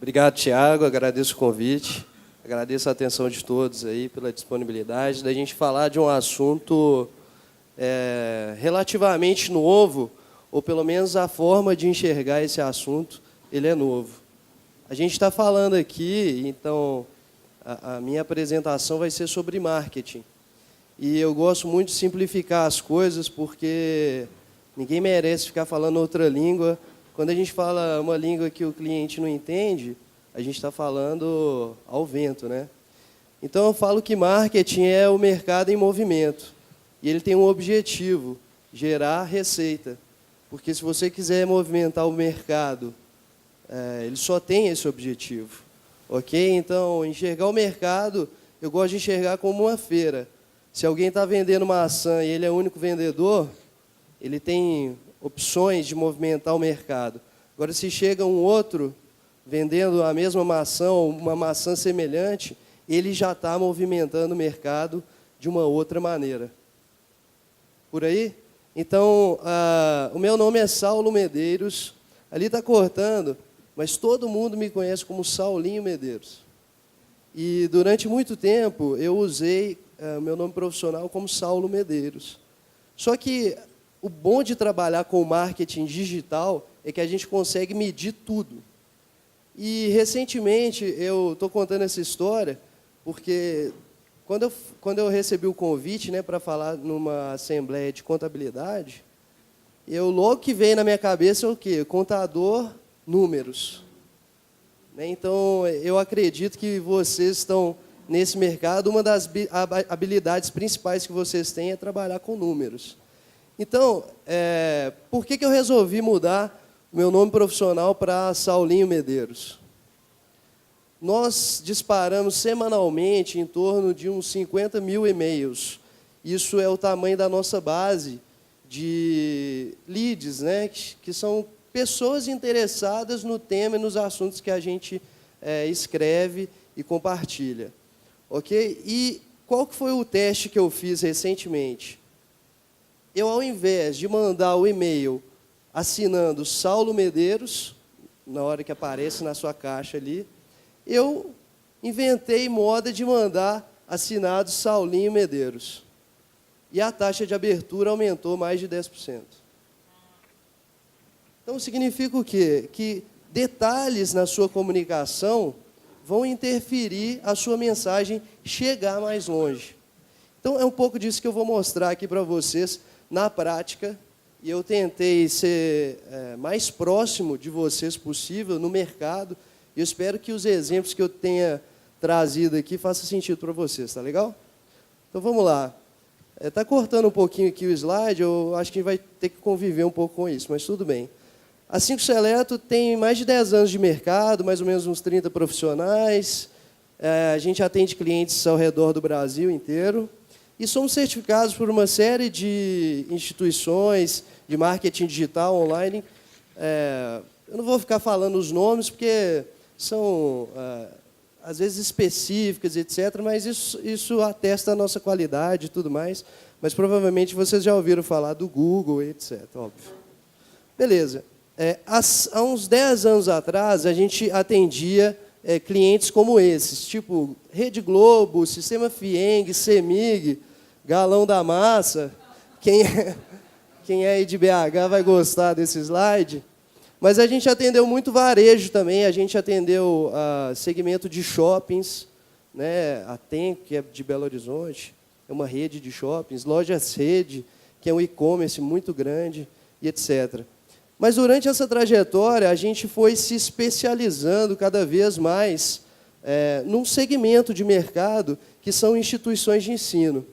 Obrigado, Thiago. Agradeço o convite. Agradeço a atenção de todos aí pela disponibilidade da gente falar de um assunto relativamente novo, ou pelo menos a forma de enxergar esse assunto, ele é novo. A gente está falando aqui, então, a minha apresentação vai ser sobre marketing. E eu gosto muito de simplificar as coisas, porque ninguém merece ficar falando outra língua. Quando a gente fala uma língua que o cliente não entende, a gente está falando ao vento, né? Então, eu falo que marketing é o mercado em movimento. E ele tem um objetivo, gerar receita. Porque se você quiser movimentar o mercado, ele só tem esse objetivo. Ok? Então, enxergar o mercado, eu gosto de enxergar como uma feira. Se alguém está vendendo maçã e ele é o único vendedor, ele tem opções de movimentar o mercado. Agora, se chega um outro vendendo a mesma maçã ou uma maçã semelhante, ele já está movimentando o mercado de uma outra maneira. Por aí? Então, o meu nome é Saulo Medeiros. Ali está cortando, mas todo mundo me conhece como Saulinho Medeiros. E durante muito tempo eu usei o meu nome profissional como Saulo Medeiros. Só que o bom de trabalhar com marketing digital é que a gente consegue medir tudo. E recentemente eu estou contando essa história porque quando eu recebi o convite, né, para falar numa assembleia de contabilidade, logo que veio na minha cabeça o quê? Contador, números. Então, eu acredito que vocês estão nesse mercado, uma das habilidades principais que vocês têm é trabalhar com números. Então, por que eu resolvi mudar o meu nome profissional para Saulinho Medeiros? Nós disparamos semanalmente em torno de uns 50 mil e-mails. Isso é o tamanho da nossa base de leads, né? Que são pessoas interessadas no tema e nos assuntos que a gente escreve e compartilha. Ok? E qual que foi o teste que eu fiz recentemente? Eu, ao invés de mandar o e-mail assinando Saulo Medeiros, na hora que aparece na sua caixa ali, eu inventei moda de mandar assinado Saulinho Medeiros. E a taxa de abertura aumentou mais de 10%. Então, significa o quê? Que detalhes na sua comunicação vão interferir a sua mensagem chegar mais longe. Então, é um pouco disso que eu vou mostrar aqui para vocês na prática. E eu tentei ser mais próximo de vocês possível no mercado. E eu espero que os exemplos que eu tenha trazido aqui façam sentido para vocês, tá legal? Então, vamos lá. Está cortando um pouquinho aqui o slide, eu acho que a gente vai ter que conviver um pouco com isso, mas tudo bem. A 5 Seleto tem mais de 10 anos de mercado, mais ou menos uns 30 profissionais. A gente atende clientes ao redor do Brasil inteiro. E somos certificados por uma série de instituições de marketing digital online. Eu não vou ficar falando os nomes, porque são, às vezes, específicas, etc., mas isso atesta a nossa qualidade e tudo mais. Mas, provavelmente, vocês já ouviram falar do Google, etc., óbvio. Beleza. Há uns 10 anos atrás, a gente atendia clientes como esses, tipo Rede Globo, Sistema Fieng, CEMIG, Galão da Massa. Quem é aí de BH vai gostar desse slide. Mas a gente atendeu muito varejo também, a gente atendeu segmento de shoppings, né? A TEM, que é de Belo Horizonte, é uma rede de shoppings, Lojas Rede, que é um e-commerce muito grande, e etc. Mas durante essa trajetória, a gente foi se especializando cada vez mais num segmento de mercado que são instituições de ensino.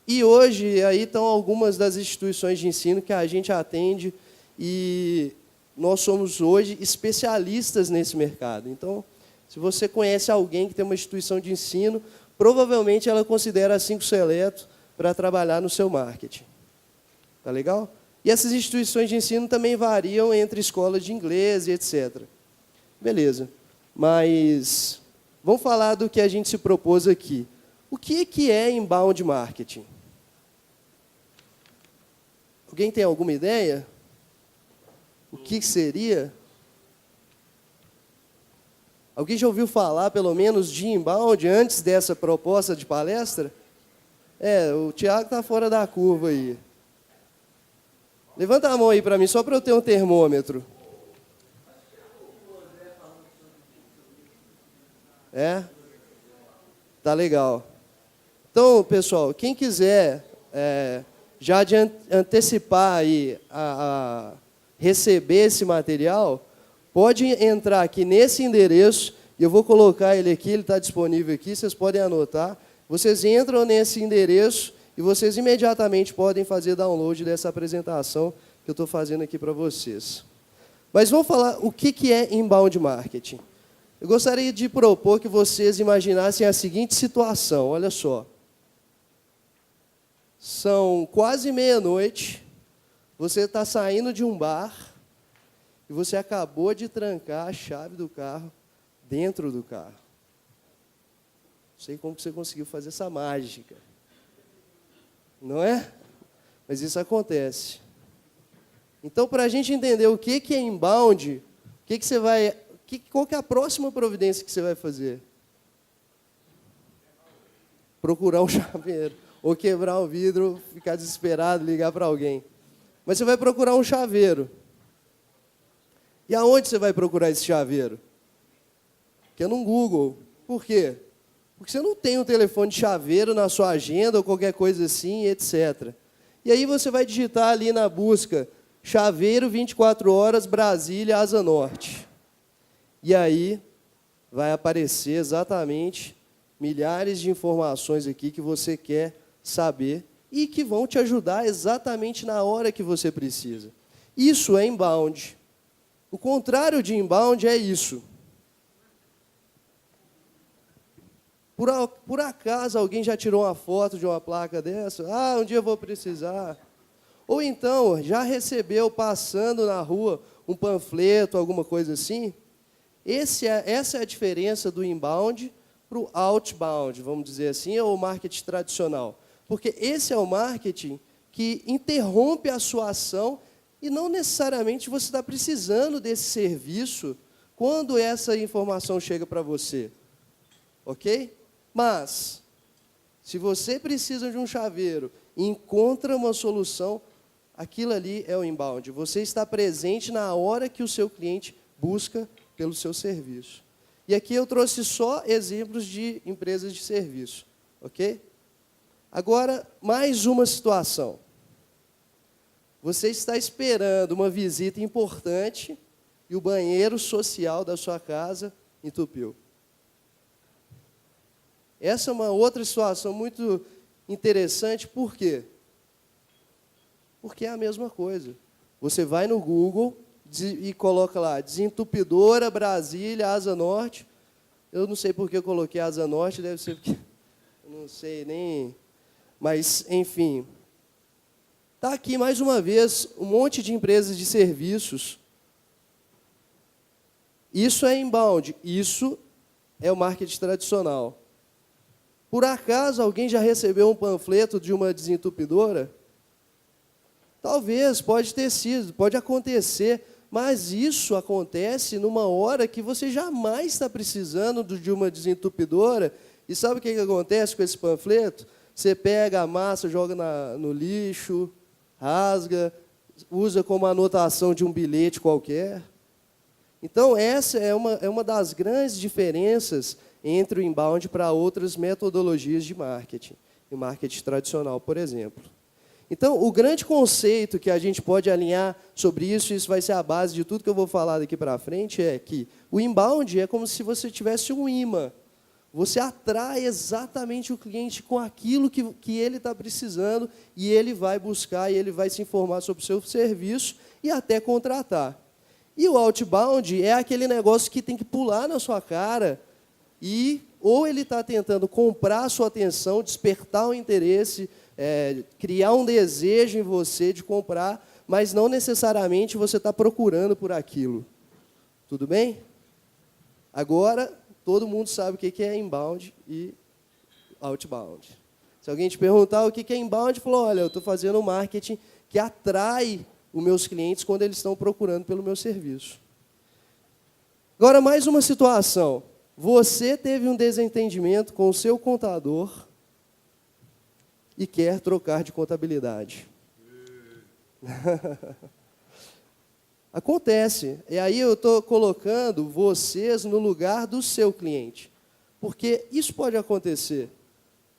E hoje, aí estão algumas das instituições de ensino que a gente atende e nós somos hoje especialistas nesse mercado. Então, se você conhece alguém que tem uma instituição de ensino, provavelmente ela considera a 5 Seleto para trabalhar no seu marketing. Tá legal? E essas instituições de ensino também variam entre escolas de inglês e etc. Beleza. Mas vamos falar do que a gente se propôs aqui. O que é inbound marketing? Alguém tem alguma ideia? O que seria? Alguém já ouviu falar, pelo menos, de inbound antes dessa proposta de palestra? O Tiago está fora da curva aí. Levanta a mão aí para mim, só para eu ter um termômetro. Tá legal. Então, pessoal, quem quiser já antecipar aí a receber esse material, pode entrar aqui nesse endereço, e eu vou colocar ele aqui, ele está disponível aqui, vocês podem anotar. Vocês entram nesse endereço e vocês imediatamente podem fazer download dessa apresentação que eu estou fazendo aqui para vocês. Mas vamos falar o que é inbound marketing. Eu gostaria de propor que vocês imaginassem a seguinte situação, olha só. São quase meia-noite, você está saindo de um bar e você acabou de trancar a chave do carro dentro do carro. Não sei como você conseguiu fazer essa mágica. Não é? Mas isso acontece. Então, para a gente entender o que é inbound, qual que é a próxima providência que você vai fazer? Procurar um chaveiro. Ou quebrar o vidro, ficar desesperado, ligar para alguém. Mas você vai procurar um chaveiro. E aonde você vai procurar esse chaveiro? Que é no Google. Por quê? Porque você não tem um telefone de chaveiro na sua agenda ou qualquer coisa assim, etc. E aí você vai digitar ali na busca chaveiro 24 horas Brasília, Asa Norte. E aí vai aparecer exatamente milhares de informações aqui que você quer saber e que vão te ajudar exatamente na hora que você precisa. Isso é inbound. O contrário de inbound é isso. Por acaso alguém já tirou uma foto de uma placa dessa? Um dia eu vou precisar. Ou então, já recebeu passando na rua um panfleto, alguma coisa assim? Essa é a diferença do inbound para o outbound, vamos dizer assim, ou o marketing tradicional. Porque esse é o marketing que interrompe a sua ação e não necessariamente você está precisando desse serviço quando essa informação chega para você. Ok? Mas, se você precisa de um chaveiro e encontra uma solução, aquilo ali é o inbound. Você está presente na hora que o seu cliente busca pelo seu serviço. E aqui eu trouxe só exemplos de empresas de serviço. Ok? Agora, mais uma situação. Você está esperando uma visita importante e o banheiro social da sua casa entupiu. Essa é uma outra situação muito interessante, por quê? Porque é a mesma coisa. Você vai no Google e coloca lá, desentupidora Brasília, Asa Norte. Eu não sei por que eu coloquei Asa Norte, deve ser porque... Eu não sei nem... Mas, enfim... Está aqui, mais uma vez, um monte de empresas de serviços. Isso é inbound, isso é o marketing tradicional. Por acaso, alguém já recebeu um panfleto de uma desentupidora? Talvez, pode ter sido, pode acontecer, mas isso acontece numa hora que você jamais está precisando de uma desentupidora. E sabe o que acontece com esse panfleto? Você pega a massa, joga no lixo, rasga, usa como anotação de um bilhete qualquer. Então, essa é uma das grandes diferenças entre o inbound para outras metodologias de marketing, e marketing tradicional, por exemplo. Então, o grande conceito que a gente pode alinhar sobre isso, e isso vai ser a base de tudo que eu vou falar daqui para frente, é que o inbound é como se você tivesse um imã. Você atrai exatamente o cliente com aquilo que ele está precisando e ele vai buscar e ele vai se informar sobre o seu serviço e até contratar. E o outbound é aquele negócio que tem que pular na sua cara e ou ele está tentando comprar a sua atenção, despertar o interesse, criar um desejo em você de comprar, mas não necessariamente você está procurando por aquilo. Tudo bem? Agora, todo mundo sabe o que é inbound e outbound. Se alguém te perguntar o que é inbound, falou, olha, eu estou fazendo um marketing que atrai os meus clientes quando eles estão procurando pelo meu serviço. Agora, mais uma situação. Você teve um desentendimento com o seu contador e quer trocar de contabilidade. Acontece. E aí eu estou colocando vocês no lugar do seu cliente. Porque isso pode acontecer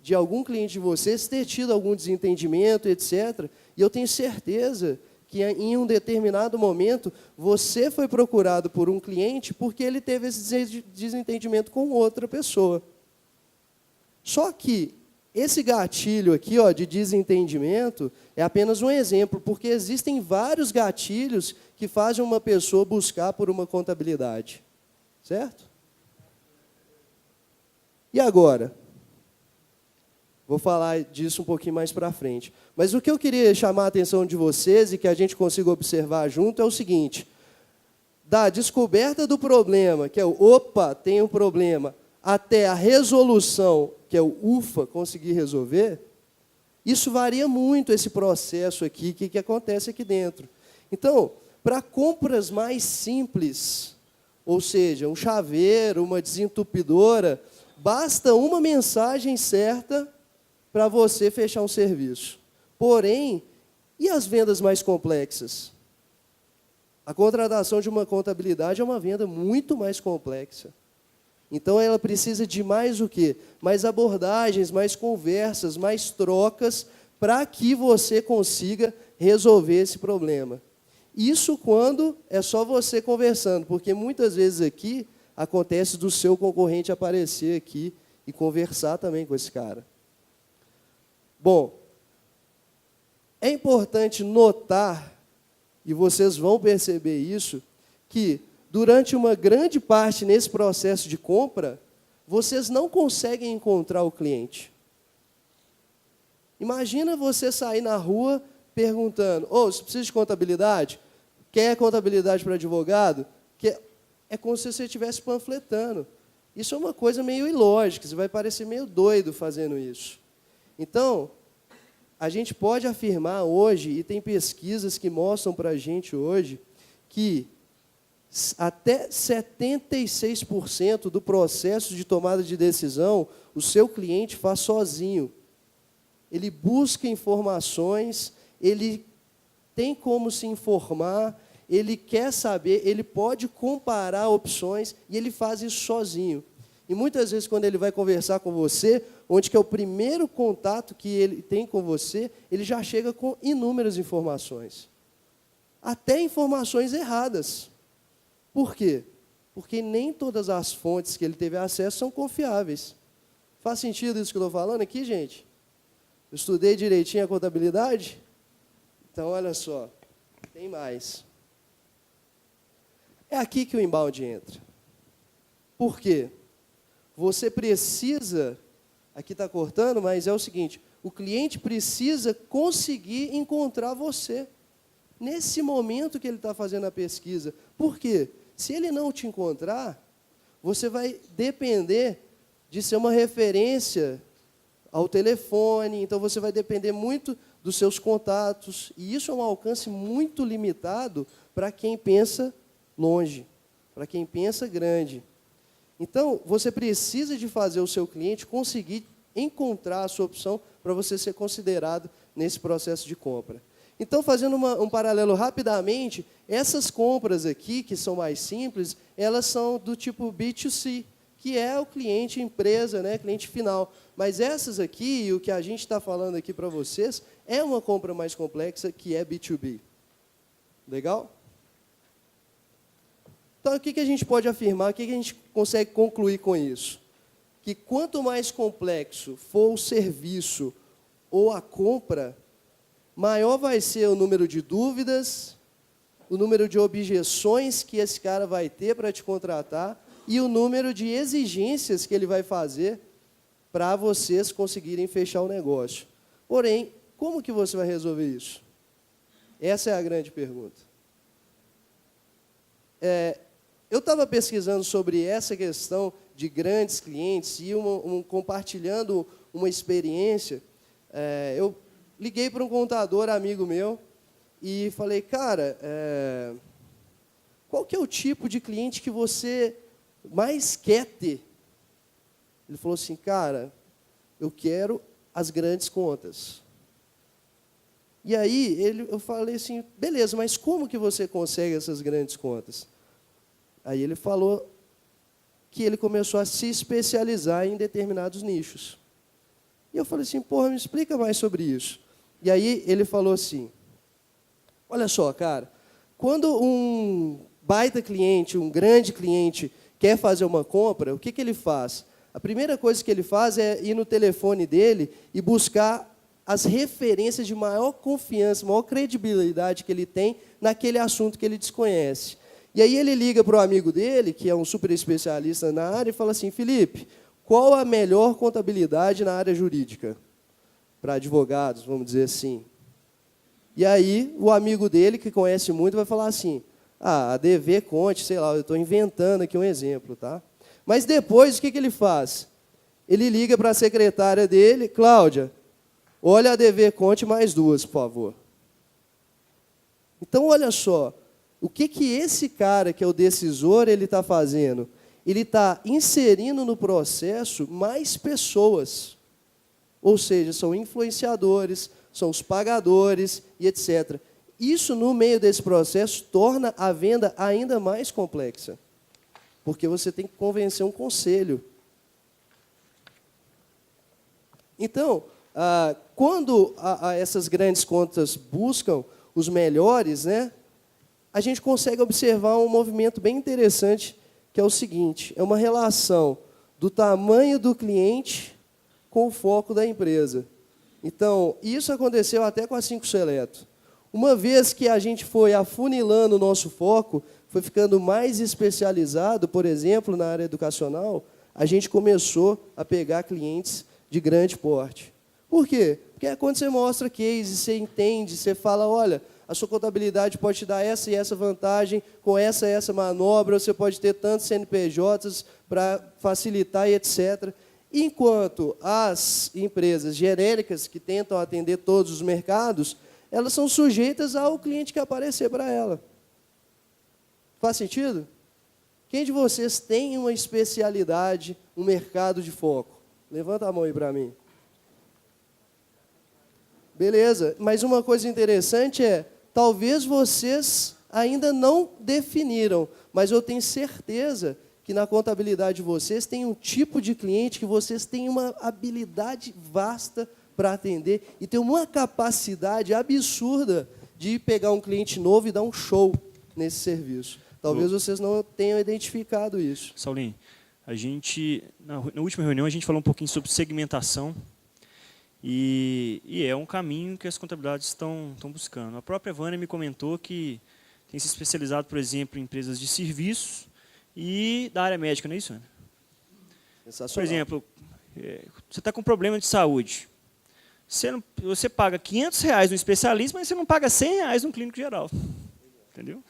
de algum cliente de vocês ter tido algum desentendimento, etc. E eu tenho certeza que em um determinado momento você foi procurado por um cliente porque ele teve esse desentendimento com outra pessoa. Só que esse gatilho aqui, ó, de desentendimento é apenas um exemplo, porque existem vários gatilhos que fazem uma pessoa buscar por uma contabilidade. Certo? E agora? Vou falar disso um pouquinho mais para frente. Mas o que eu queria chamar a atenção de vocês e que a gente consiga observar junto é o seguinte: da descoberta do problema, que é o opa, tem um problema, até a resolução, que é o ufa, conseguir resolver, isso varia muito, esse processo aqui, que acontece aqui dentro. Então, para compras mais simples, ou seja, um chaveiro, uma desentupidora, basta uma mensagem certa para você fechar um serviço. Porém, e as vendas mais complexas? A contratação de uma contabilidade é uma venda muito mais complexa. Então, ela precisa de mais o quê? Mais abordagens, mais conversas, mais trocas, para que você consiga resolver esse problema. Isso quando é só você conversando, porque muitas vezes aqui acontece do seu concorrente aparecer aqui e conversar também com esse cara. Bom, é importante notar, e vocês vão perceber isso, que durante uma grande parte nesse processo de compra, vocês não conseguem encontrar o cliente. Imagina você sair na rua perguntando: você precisa de contabilidade? Quer contabilidade para advogado? É como se você estivesse panfletando. Isso é uma coisa meio ilógica, você vai parecer meio doido fazendo isso. Então, a gente pode afirmar hoje, e tem pesquisas que mostram para a gente hoje, que até 76% do processo de tomada de decisão, o seu cliente faz sozinho. Ele busca informações, ele tem como se informar, ele quer saber, ele pode comparar opções, e ele faz isso sozinho. E muitas vezes, quando ele vai conversar com você, onde que é o primeiro contato que ele tem com você, ele já chega com inúmeras informações. Até informações erradas. Por quê? Porque nem todas as fontes que ele teve acesso são confiáveis. Faz sentido isso que eu estou falando aqui, gente? Eu estudei direitinho a contabilidade? Então, olha só, tem mais. É aqui que o inbound entra. Por quê? Você precisa, aqui está cortando, mas é o seguinte: o cliente precisa conseguir encontrar você nesse momento que ele está fazendo a pesquisa. Por quê? Se ele não te encontrar, você vai depender de ser uma referência ao telefone, então você vai depender muito dos seus contatos, e isso é um alcance muito limitado para quem pensa longe, para quem pensa grande. Então, você precisa de fazer o seu cliente conseguir encontrar a sua opção para você ser considerado nesse processo de compra. Então, fazendo um paralelo rapidamente, essas compras aqui, que são mais simples, elas são do tipo B2C, que é o cliente empresa, né, cliente final. Mas essas aqui, e o que a gente está falando aqui para vocês, é uma compra mais complexa, que é B2B. Legal? Então, o que a gente pode afirmar, o que a gente consegue concluir com isso? Que quanto mais complexo for o serviço ou a compra, maior vai ser o número de dúvidas, o número de objeções que esse cara vai ter para te contratar e o número de exigências que ele vai fazer para vocês conseguirem fechar o negócio. Porém, como que você vai resolver isso? Essa é a grande pergunta. Eu estava pesquisando sobre essa questão de grandes clientes e compartilhando uma experiência. Eu liguei para um contador amigo meu e falei: cara, qual que é o tipo de cliente que você mais quer ter? Ele falou assim, cara, eu quero as grandes contas. E aí eu falei assim, beleza, mas como que você consegue essas grandes contas? Aí ele falou que ele começou a se especializar em determinados nichos. E eu falei assim, porra, me explica mais sobre isso. E aí ele falou assim, olha só, cara, quando um baita cliente, um grande cliente, quer fazer uma compra, o que, que ele faz? A primeira coisa que ele faz é ir no telefone dele e buscar as referências de maior confiança, maior credibilidade que ele tem naquele assunto que ele desconhece. E aí ele liga para o amigo dele, que é um super especialista na área, e fala assim, Felipe, qual a melhor contabilidade na área jurídica? Para advogados, vamos dizer assim. E aí o amigo dele, que conhece muito, vai falar assim, a DV Conte, sei lá, eu estou inventando aqui um exemplo, tá? Mas depois, o que, que ele faz? Ele liga para a secretária dele, Cláudia, olha a DV Conte mais 2, por favor. Então, olha só, o que, que esse cara, que é o decisor, ele está fazendo? Ele está inserindo no processo mais pessoas. Ou seja, são influenciadores, são os pagadores e etc. Isso, no meio desse processo, torna a venda ainda mais complexa. Porque você tem que convencer um conselho. Então, quando essas grandes contas buscam os melhores, né, a gente consegue observar um movimento bem interessante, que é o seguinte, é uma relação do tamanho do cliente com o foco da empresa. Então, isso aconteceu até com a 5 Seleto. Uma vez que a gente foi afunilando o nosso foco, foi ficando mais especializado, por exemplo, na área educacional, a gente começou a pegar clientes de grande porte. Por quê? Porque quando você mostra case, você entende, você fala, olha, a sua contabilidade pode te dar essa e essa vantagem, com essa e essa manobra, você pode ter tantos CNPJs para facilitar e etc. Enquanto as empresas genéricas, que tentam atender todos os mercados, elas são sujeitas ao cliente que aparecer para ela. Faz sentido? Quem de vocês tem uma especialidade, um mercado de foco? Levanta a mão aí para mim. Beleza, mas uma coisa interessante é, talvez vocês ainda não definiram, mas eu tenho certeza que na contabilidade de vocês tem um tipo de cliente que vocês têm uma habilidade vasta para atender e tem uma capacidade absurda de pegar um cliente novo e dar um show nesse serviço. Talvez vocês não tenham identificado isso. Saulinho, a gente, na última reunião, a gente falou um pouquinho sobre segmentação e é um caminho que as contabilidades estão buscando. A própria Vânia me comentou que tem se especializado, por exemplo, em empresas de serviços e da área médica, não é isso, Ana? Sensacional. Por exemplo, você está com problema de saúde. Você paga R$500 no especialista, mas você não paga R$100 no clínico geral. Entendeu?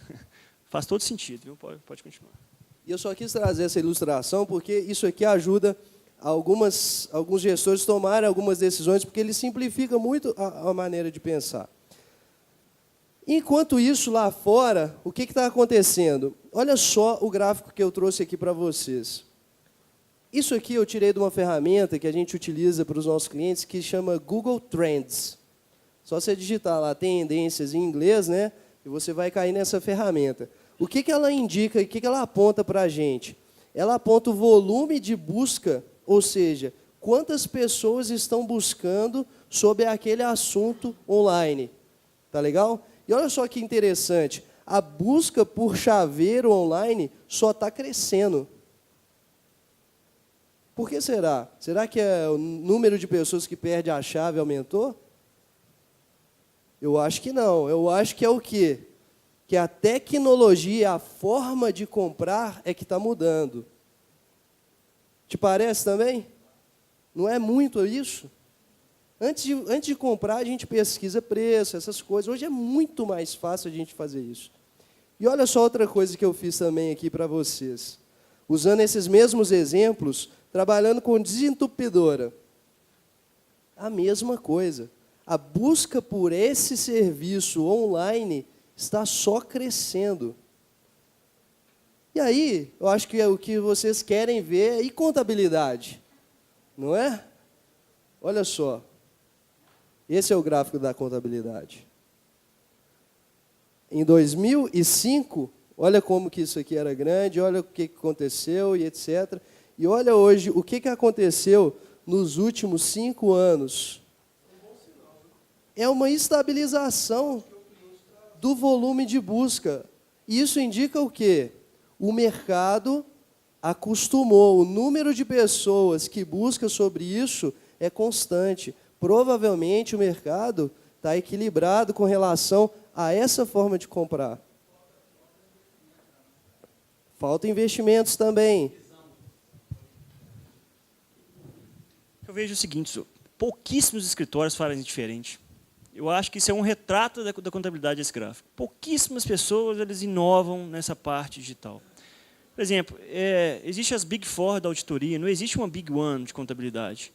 Faz todo sentido, viu? Pode continuar. E eu só quis trazer essa ilustração porque isso aqui ajuda alguns gestores a tomarem algumas decisões, porque ele simplifica muito a maneira de pensar. Enquanto isso, lá fora, o que está acontecendo? Olha só o gráfico que eu trouxe aqui para vocês. Isso aqui eu tirei de uma ferramenta que a gente utiliza para os nossos clientes, que chama Google Trends. Só você digitar lá tendências em inglês, né? E você vai cair nessa ferramenta. O que, que ela indica e o que, que ela aponta para a gente? Ela aponta o volume de busca, ou seja, quantas pessoas estão buscando sobre aquele assunto online. Tá legal? E olha só que interessante, a busca por chaveiro online só está crescendo. Por que será? Será que o número de pessoas que perde a chave aumentou? Eu acho que não. Eu acho que é o quê? Que a tecnologia, a forma de comprar é que está mudando. Te parece também? Não é muito isso? Antes de comprar, a gente pesquisa preço, essas coisas. Hoje é muito mais fácil a gente fazer isso. E olha só outra coisa que eu fiz também aqui para vocês. Usando esses mesmos exemplos, trabalhando com desentupidora. A mesma coisa. A busca por esse serviço online está só crescendo. E aí, eu acho que o que vocês querem ver é contabilidade, não é? Olha só, esse é o gráfico da contabilidade. Em 2005, olha como que isso aqui era grande, olha o que aconteceu e etc. E olha hoje o que aconteceu nos últimos 5 anos. É uma estabilização do volume de busca. Isso indica o quê? O mercado acostumou, o número de pessoas que busca sobre isso é constante. Provavelmente o mercado está equilibrado com relação a essa forma de comprar. Faltam investimentos também. Eu vejo o seguinte, pouquíssimos escritórios fazem diferente. Eu acho que isso é um retrato da contabilidade desse gráfico. Pouquíssimas pessoas eles inovam nessa parte digital. Por exemplo, existe as Big Four da auditoria, não existe uma Big One de contabilidade.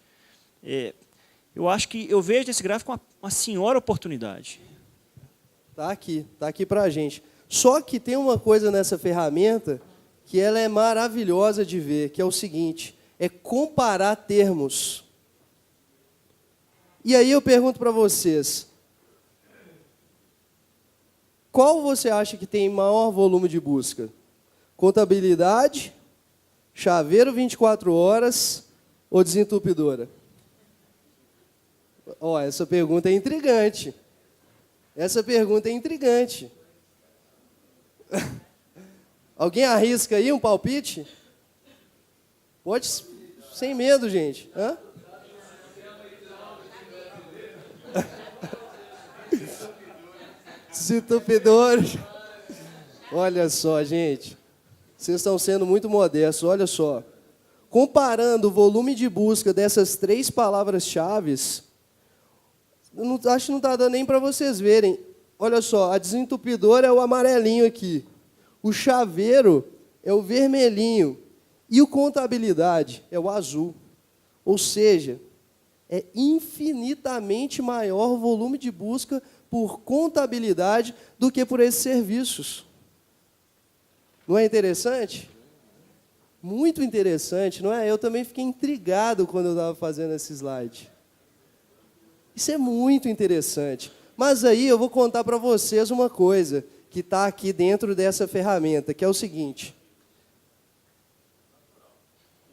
Eu vejo nesse gráfico uma senhora oportunidade. Está aqui para a gente. Só que tem uma coisa nessa ferramenta que ela é maravilhosa de ver, que é o seguinte, é comparar termos. E aí eu pergunto para vocês, qual você acha que tem maior volume de busca? Contabilidade, chaveiro 24 horas ou desentupidora? Ó, essa pergunta é intrigante. Essa pergunta é intrigante. Alguém arrisca aí um palpite? Pode, sem medo, gente. Hã? Desentupidores. Olha só, gente. Vocês estão sendo muito modestos. Olha só. Comparando o volume de busca dessas 3 palavras-chave, acho que não está dando nem para vocês verem. Olha só, a desentupidora é o amarelinho aqui. O chaveiro é o vermelhinho. E o contabilidade é o azul. Ou seja, é infinitamente maior o volume de busca por contabilidade do que por esses serviços. Não é interessante? Muito interessante, não é? Eu também fiquei intrigado quando eu estava fazendo esse slide. Isso é muito interessante. Mas aí eu vou contar para vocês uma coisa que está aqui dentro dessa ferramenta, que é o seguinte.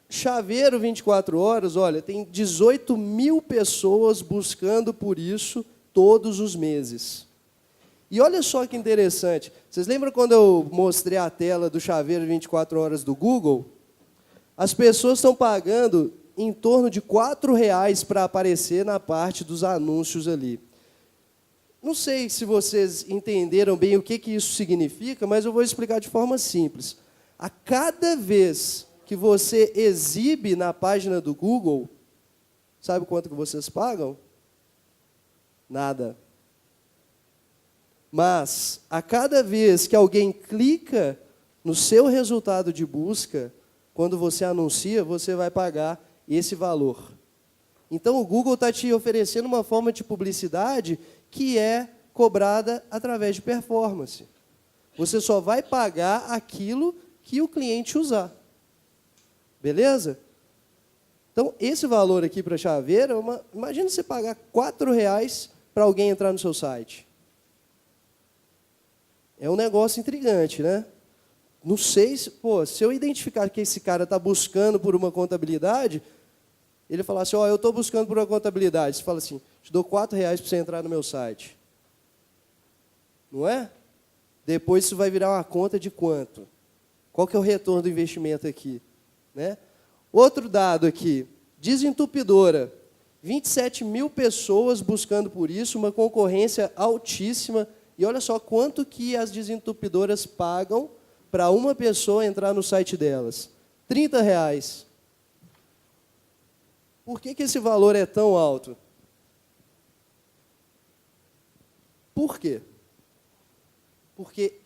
Chaveiro 24 horas, olha, tem 18 mil pessoas buscando por isso todos os meses. E olha só que interessante. Vocês lembram quando eu mostrei a tela do chaveiro 24 horas do Google? As pessoas estão pagando em torno de R$4 para aparecer na parte dos anúncios ali. Não sei se vocês entenderam bem o que isso significa, mas eu vou explicar de forma simples. A cada vez que você exibe na página do Google, sabe quanto que vocês pagam? Nada. Mas, a cada vez que alguém clica no seu resultado de busca, quando você anuncia, você vai pagar esse valor. Então, o Google está te oferecendo uma forma de publicidade que é cobrada através de performance. Você só vai pagar aquilo que o cliente usar. Beleza? Então, esse valor aqui para a chaveira, imagina você pagar R$4 para alguém entrar no seu site. É um negócio intrigante, né? Não sei se eu identificar que esse cara está buscando por uma contabilidade, ele falar assim, eu estou buscando por uma contabilidade. Você fala assim, te dou R$4 para você entrar no meu site. Não é? Depois isso vai virar uma conta de quanto? Qual que é o retorno do investimento aqui? Né? Outro dado aqui, desentupidora. 27 mil pessoas buscando por isso, uma concorrência altíssima. E olha só quanto que as desentupidoras pagam para uma pessoa entrar no site delas. R$30. Por que esse valor é tão alto? Por quê? Porque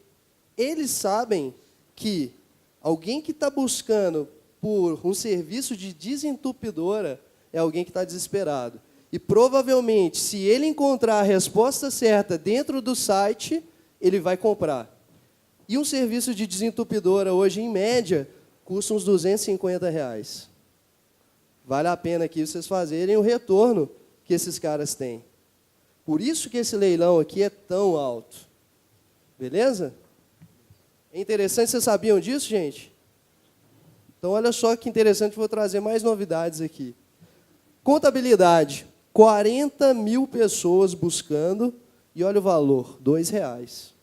eles sabem que alguém que está buscando por um serviço de desentupidora é alguém que está desesperado. E provavelmente, se ele encontrar a resposta certa dentro do site, ele vai comprar. E um serviço de desentupidora hoje, em média, custa uns R$ 250. Vale a pena aqui vocês fazerem o retorno que esses caras têm. Por isso que esse leilão aqui é tão alto. Beleza? É interessante, vocês sabiam disso, gente? Então, olha só que interessante, vou trazer mais novidades aqui. Contabilidade, 40 mil pessoas buscando, e olha o valor, R$ 2.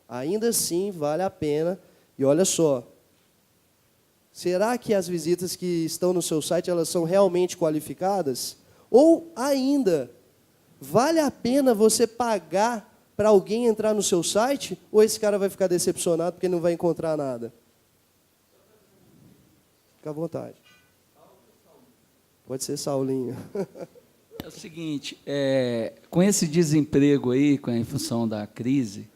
Ainda assim, vale a pena. E olha só, será que as visitas que estão no seu site, elas são realmente qualificadas? Ou ainda, vale a pena você pagar para alguém entrar no seu site? Ou esse cara vai ficar decepcionado porque não vai encontrar nada? Fica à vontade. Pode ser Saulinho. É o seguinte, com esse desemprego aí, em função da crise,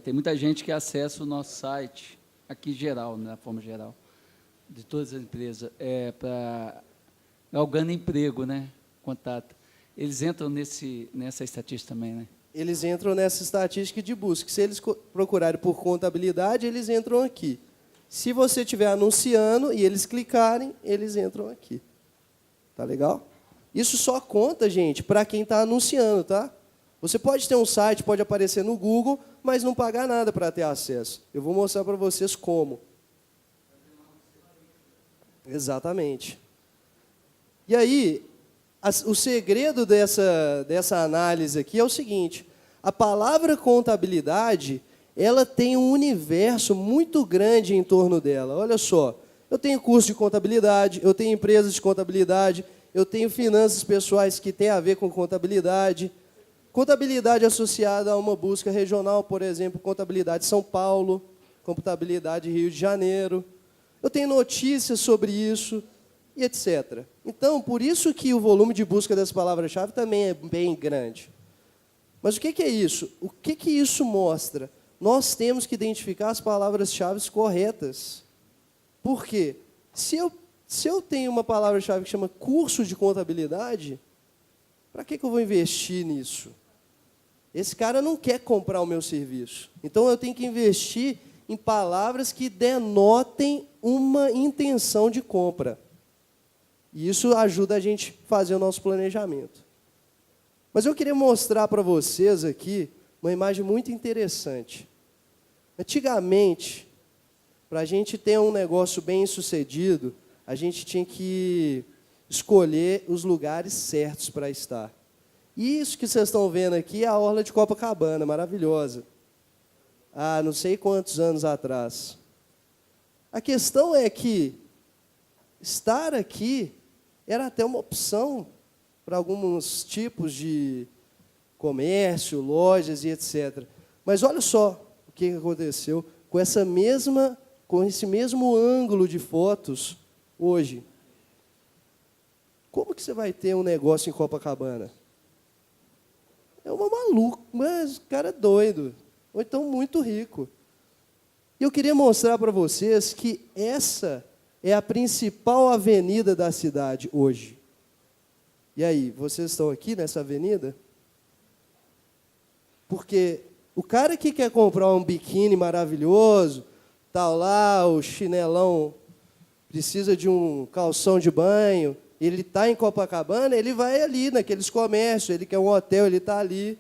tem muita gente que acessa o nosso site, aqui geral, na forma geral, de todas as empresas, para galgando emprego, né? Contato. Eles entram nessa estatística também, né? Eles entram nessa estatística de busca. Se eles procurarem por contabilidade, eles entram aqui. Se você estiver anunciando e eles clicarem, eles entram aqui. Tá legal? Isso só conta, gente, para quem está anunciando, tá? Você pode ter um site, pode aparecer no Google, mas não pagar nada para ter acesso. Eu vou mostrar para vocês como. Exatamente. E aí, o segredo dessa análise aqui é o seguinte: a palavra contabilidade, ela tem um universo muito grande em torno dela. Olha só, eu tenho curso de contabilidade, eu tenho empresas de contabilidade, eu tenho finanças pessoais que têm a ver com contabilidade, contabilidade associada a uma busca regional, por exemplo, contabilidade São Paulo, contabilidade Rio de Janeiro. Eu tenho notícias sobre isso, e etc. Então, por isso que o volume de busca das palavras-chave também é bem grande. Mas o que é isso? O que isso mostra? Nós temos que identificar as palavras-chave corretas. Por quê? Se eu tenho uma palavra-chave que chama curso de contabilidade, para que eu vou investir nisso? Esse cara não quer comprar o meu serviço. Então, eu tenho que investir em palavras que denotem uma intenção de compra. E isso ajuda a gente a fazer o nosso planejamento. Mas eu queria mostrar para vocês aqui uma imagem muito interessante. Antigamente, para a gente ter um negócio bem sucedido, a gente tinha que escolher os lugares certos para estar. E isso que vocês estão vendo aqui é a orla de Copacabana, maravilhosa. Há não sei quantos anos atrás. A questão é que estar aqui era até uma opção para alguns tipos de comércio, lojas e etc. Mas olha só o que aconteceu com esse mesmo ângulo de fotos hoje. Como que você vai ter um negócio em Copacabana? É uma maluca, mas o cara é doido, ou então muito rico. E eu queria mostrar para vocês que essa é a principal avenida da cidade hoje. E aí, vocês estão aqui nessa avenida? Porque o cara que quer comprar um biquíni maravilhoso, tal lá, o chinelão, precisa de um calção de banho, ele está em Copacabana, ele vai ali naqueles comércios, ele quer um hotel, ele está ali.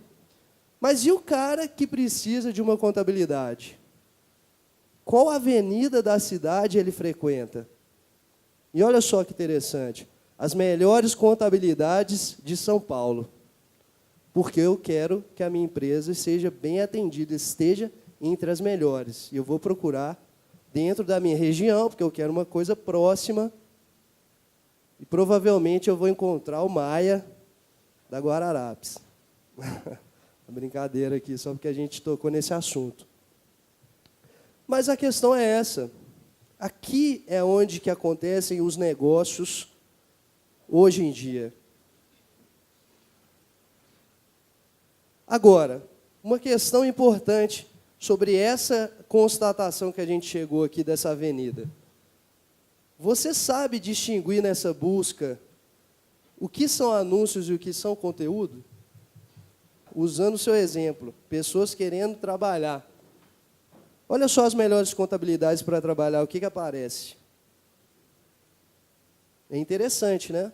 Mas e o cara que precisa de uma contabilidade? Qual avenida da cidade ele frequenta? E olha só que interessante, as melhores contabilidades de São Paulo. Porque eu quero que a minha empresa seja bem atendida, esteja entre as melhores. E eu vou procurar dentro da minha região, porque eu quero uma coisa próxima. E provavelmente eu vou encontrar o Maia da Guararapes. Brincadeira aqui, só porque a gente tocou nesse assunto. Mas a questão é essa. Aqui é onde que acontecem os negócios hoje em dia. Agora, uma questão importante sobre essa constatação que a gente chegou aqui dessa avenida. Você sabe distinguir nessa busca o que são anúncios e o que são conteúdo? Usando o seu exemplo, pessoas querendo trabalhar. Olha só as melhores contabilidades para trabalhar, o que aparece? É interessante, né?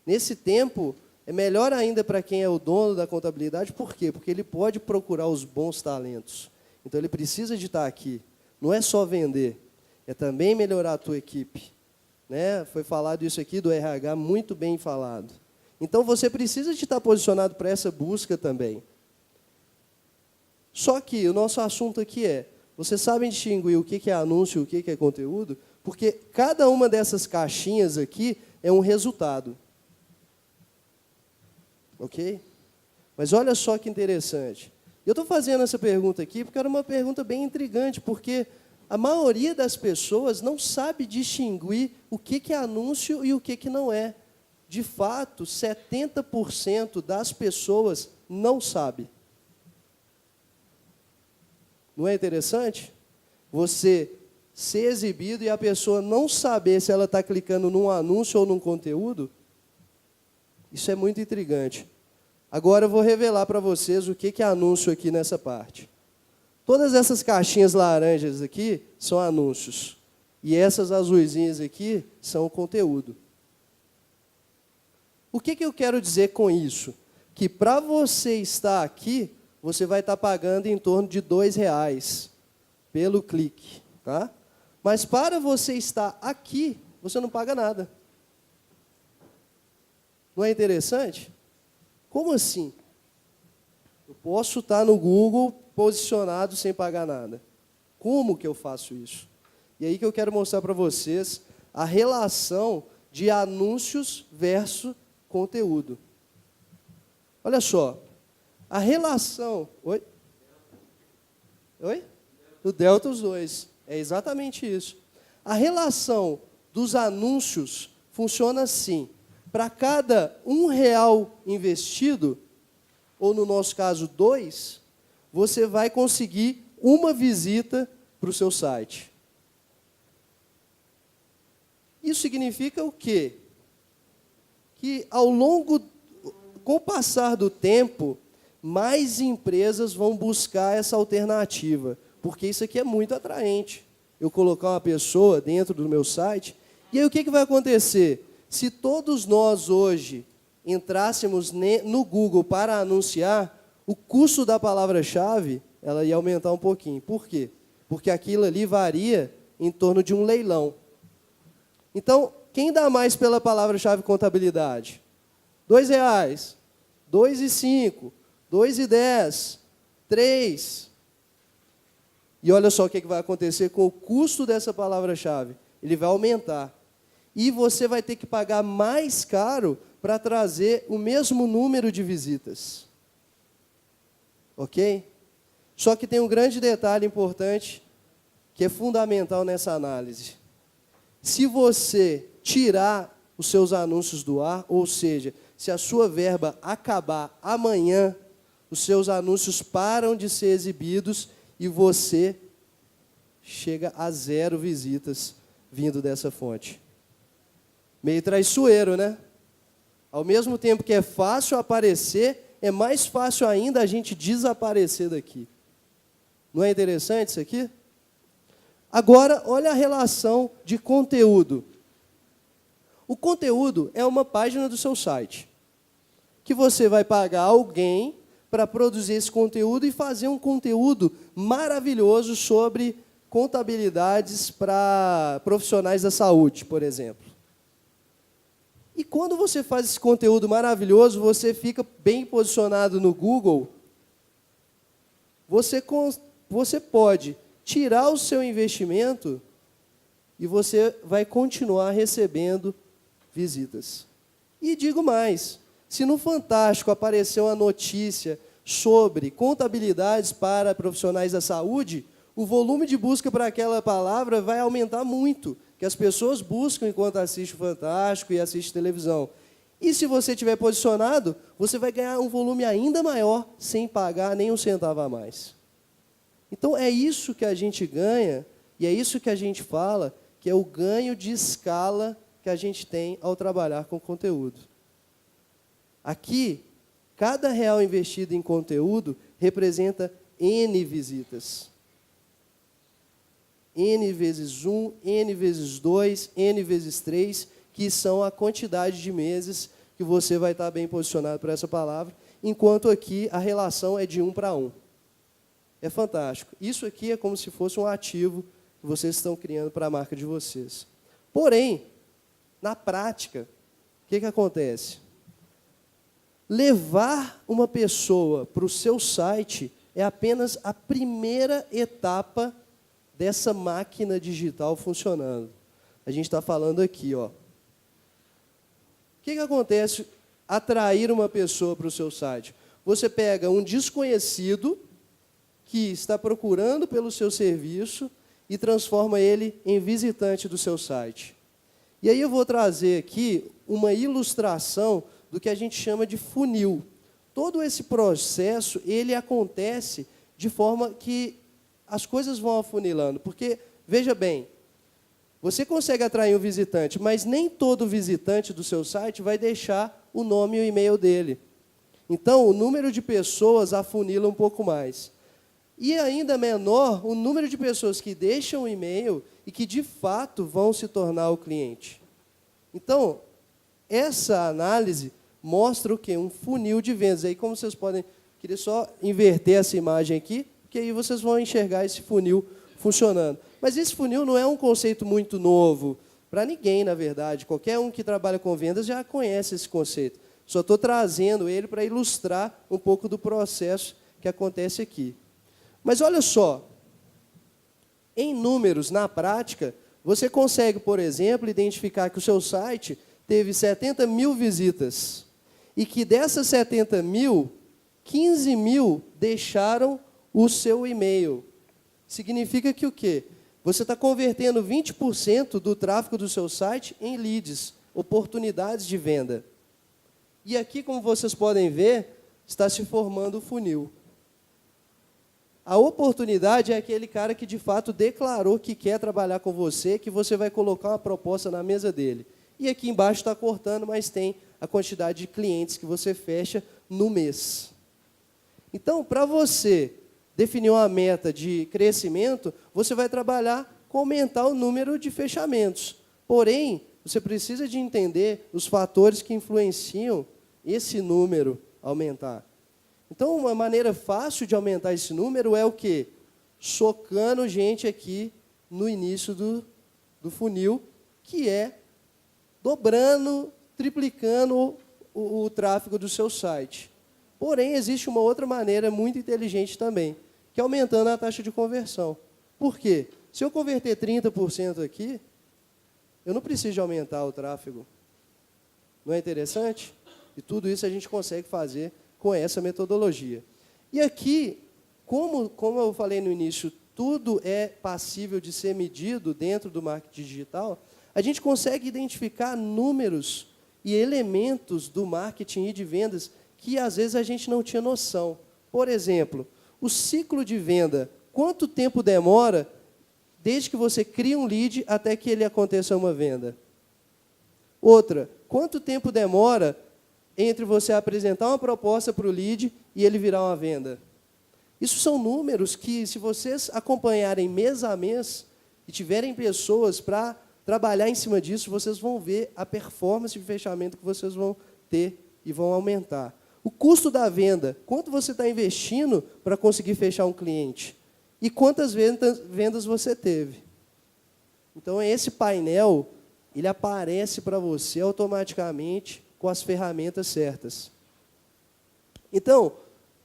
Nesse tempo, é melhor ainda para quem é o dono da contabilidade, por quê? Porque ele pode procurar os bons talentos. Então, ele precisa de estar aqui. Não é só vender, é também melhorar a tua equipe. Né? Foi falado isso aqui do RH, muito bem falado. Então, você precisa de estar posicionado para essa busca também. Só que o nosso assunto aqui é, vocês sabem distinguir o que é anúncio e o que é conteúdo? Porque cada uma dessas caixinhas aqui é um resultado. Ok? Mas olha só que interessante. Eu estou fazendo essa pergunta aqui porque era uma pergunta bem intrigante, porque a maioria das pessoas não sabe distinguir o que é anúncio e o que não é. De fato, 70% das pessoas não sabe. Não é interessante? Você ser exibido e a pessoa não saber se ela está clicando num anúncio ou num conteúdo? Isso é muito intrigante. Agora eu vou revelar para vocês o que é anúncio aqui nessa parte. Todas essas caixinhas laranjas aqui são anúncios. E essas azuisinhas aqui são o conteúdo. O que eu quero dizer com isso? Que para você estar aqui, você vai estar pagando em torno de R$2 pelo clique. Tá? Mas para você estar aqui, você não paga nada. Não é interessante? Como assim? Eu posso estar no Google posicionado sem pagar nada. Como que eu faço isso? E aí que eu quero mostrar para vocês a relação de anúncios versus conteúdo. Olha só. A relação... Oi? Oi? Do delta os dois. É exatamente isso. A relação dos anúncios funciona assim. Para cada R$1 investido, ou no nosso caso 2, você vai conseguir uma visita para o seu site. Isso significa o quê? Que com o passar do tempo, mais empresas vão buscar essa alternativa, porque isso aqui é muito atraente. Eu colocar uma pessoa dentro do meu site, e aí o que vai acontecer? Se todos nós hoje entrássemos no Google para anunciar, o custo da palavra-chave ela ia aumentar um pouquinho. Por quê? Porque aquilo ali varia em torno de um leilão. Então, quem dá mais pela palavra-chave contabilidade? R$2, R$2,05, R$2,10, R$3. E olha só o que vai acontecer com o custo dessa palavra-chave. Ele vai aumentar. E você vai ter que pagar mais caro para trazer o mesmo número de visitas. Ok? Só que tem um grande detalhe importante, que é fundamental nessa análise. Se você tirar os seus anúncios do ar, ou seja, se a sua verba acabar amanhã, os seus anúncios param de ser exibidos e você chega a 0 visitas vindo dessa fonte. Meio traiçoeiro, né? Ao mesmo tempo que é fácil aparecer, é mais fácil ainda a gente desaparecer daqui. Não é interessante isso aqui? Agora, olha a relação de conteúdo. O conteúdo é uma página do seu site, que você vai pagar alguém para produzir esse conteúdo e fazer um conteúdo maravilhoso sobre contabilidades para profissionais da saúde, por exemplo. E quando você faz esse conteúdo maravilhoso, você fica bem posicionado no Google, você pode tirar o seu investimento e você vai continuar recebendo visitas. E digo mais, se no Fantástico aparecer uma notícia sobre contabilidades para profissionais da saúde, o volume de busca para aquela palavra vai aumentar muito, que as pessoas buscam enquanto assistem o Fantástico e assistem televisão. E se você estiver posicionado, você vai ganhar um volume ainda maior, sem pagar nem um centavo a mais. Então, é isso que a gente ganha, e é isso que a gente fala, que é o ganho de escala que a gente tem ao trabalhar com conteúdo. Aqui, cada R$1 investido em conteúdo representa N visitas. N vezes 1, N vezes 2, N vezes 3, que são a quantidade de meses que você vai estar bem posicionado para essa palavra, enquanto aqui a relação é de 1 para 1. É fantástico. Isso aqui é como se fosse um ativo que vocês estão criando para a marca de vocês. Porém, na prática, o que acontece? Levar uma pessoa para o seu site é apenas a primeira etapa dessa máquina digital funcionando. A gente está falando aqui, ó. O que acontece atrair uma pessoa para o seu site? Você pega um desconhecido que está procurando pelo seu serviço e transforma ele em visitante do seu site. E aí eu vou trazer aqui uma ilustração do que a gente chama de funil. Todo esse processo, ele acontece de forma que as coisas vão afunilando. Porque, veja bem, você consegue atrair um visitante, mas nem todo visitante do seu site vai deixar o nome e o e-mail dele. Então, o número de pessoas afunila um pouco mais. E ainda menor, o número de pessoas que deixam o e-mail e que, de fato, vão se tornar o cliente. Então, essa análise mostra o quê? Um funil de vendas. Aí, como vocês podem... Queria só inverter essa imagem aqui, porque aí vocês vão enxergar esse funil funcionando. Mas esse funil não é um conceito muito novo para ninguém, na verdade. Qualquer um que trabalha com vendas já conhece esse conceito. Só estou trazendo ele para ilustrar um pouco do processo que acontece aqui. Mas olha só, em números, na prática, você consegue, por exemplo, identificar que o seu site teve 70 mil visitas e que dessas 70 mil, 15 mil deixaram o seu e-mail. Significa que o quê? Você está convertendo 20% do tráfego do seu site em leads, oportunidades de venda. E aqui, como vocês podem ver, está se formando o funil. A oportunidade é aquele cara que, de fato, declarou que quer trabalhar com você, que você vai colocar uma proposta na mesa dele. E aqui embaixo está cortando, mas tem a quantidade de clientes que você fecha no mês. Então, para você definir uma meta de crescimento, você vai trabalhar com aumentar o número de fechamentos. Porém, você precisa de entender os fatores que influenciam esse número aumentar. Então, uma maneira fácil de aumentar esse número é o quê? Socando gente aqui no início do funil, que é dobrando, triplicando o tráfego do seu site. Porém, existe uma outra maneira muito inteligente também, que é aumentando a taxa de conversão. Por quê? Se eu converter 30% aqui, eu não preciso de aumentar o tráfego. Não é interessante? E tudo isso a gente consegue fazer com essa metodologia. E aqui, como eu falei no início, tudo é passível de ser medido dentro do marketing digital, a gente consegue identificar números e elementos do marketing e de vendas que, às vezes, a gente não tinha noção. Por exemplo, o ciclo de venda, quanto tempo demora desde que você cria um lead até que ele aconteça uma venda? Outra, quanto tempo demora entre você apresentar uma proposta para o lead e ele virar uma venda? Isso são números que, se vocês acompanharem mês a mês e tiverem pessoas para trabalhar em cima disso, vocês vão ver a performance de fechamento que vocês vão ter e vão aumentar. O custo da venda, quanto você está investindo para conseguir fechar um cliente? E quantas vendas você teve? Então, esse painel, ele aparece para você automaticamente com as ferramentas certas. Então,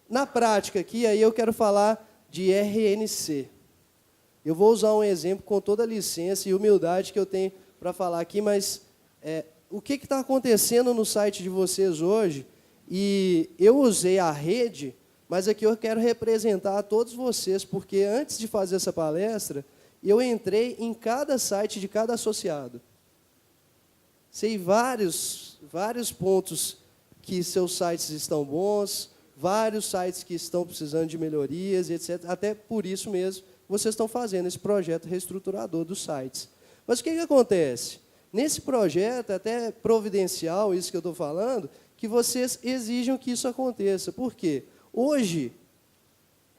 na prática aqui, aí eu quero falar de RNC. Eu vou usar um exemplo com toda a licença e humildade que eu tenho para falar aqui, mas o que está acontecendo no site de vocês hoje? E eu usei a rede, mas aqui eu quero representar a todos vocês, porque antes de fazer essa palestra, eu entrei em cada site de cada associado. Sei vários pontos que seus sites estão bons, vários sites que estão precisando de melhorias, etc. Até por isso mesmo, vocês estão fazendo esse projeto reestruturador dos sites. Mas o que acontece? Nesse projeto, até providencial, isso que eu estou falando, que vocês exijam que isso aconteça. Por quê? Hoje,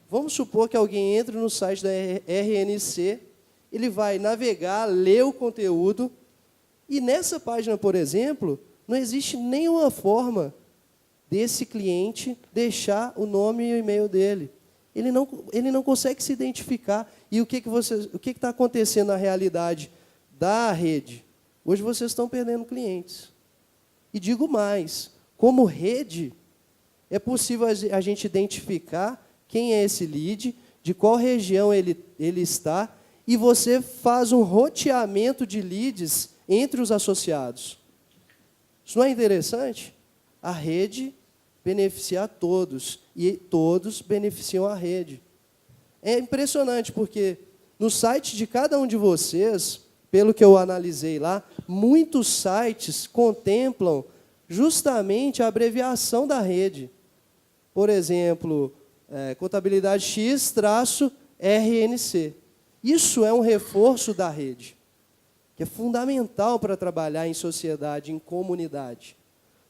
vamos supor que alguém entre no site da RNC ele vai navegar, ler o conteúdo, e nessa página, por exemplo, não existe nenhuma forma desse cliente deixar o nome e o e-mail dele. Ele não consegue se identificar. E o que está acontecendo na realidade da rede? Hoje vocês estão perdendo clientes. E digo mais, como rede, é possível a gente identificar quem é esse lead, de qual região ele está, e você faz um roteamento de leads entre os associados. Isso não é interessante? A rede beneficia a todos, e todos beneficiam a rede. É impressionante, porque no site de cada um de vocês, pelo que eu analisei lá, muitos sites contemplam justamente a abreviação da rede. Por exemplo, contabilidade X-RNC. Isso é um reforço da rede, que é fundamental para trabalhar em sociedade, em comunidade.